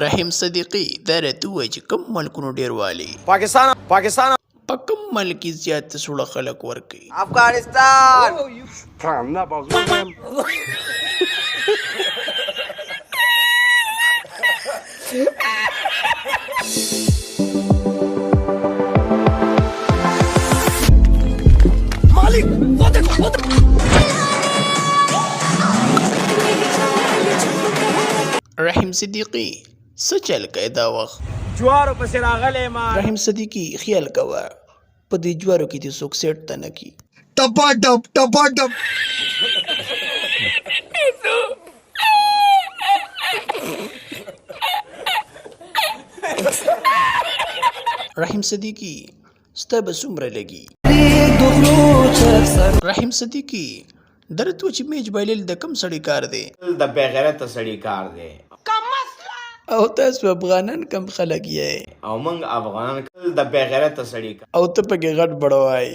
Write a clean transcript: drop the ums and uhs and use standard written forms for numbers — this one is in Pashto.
رحیم صدیقی دا راته ووایه چې کوم ملکونو ډېر والی پاکستان په کوم ملک کې زیات سوړه خلک ورکوي؟ افغانستان رحیم صدیقی څه چل کوي دا وخت؟ جوارو پسې راغلی ما رحیم صدیقی خیال کوه په دې جوارو کې دې څوک سیټ ته نه کي. ټپا ټپ رحیم صدیقی ستا به څومره لګي؟ رحیم صدیقی درته و چې میچ بایلل د کم سړي کار دی؟ د بېغیرته سړي کار دی او تاسو افغانان کم خلک یې او موږ افغانان د بېغیرته سړي کار او ته پکې غټ بړ وایې.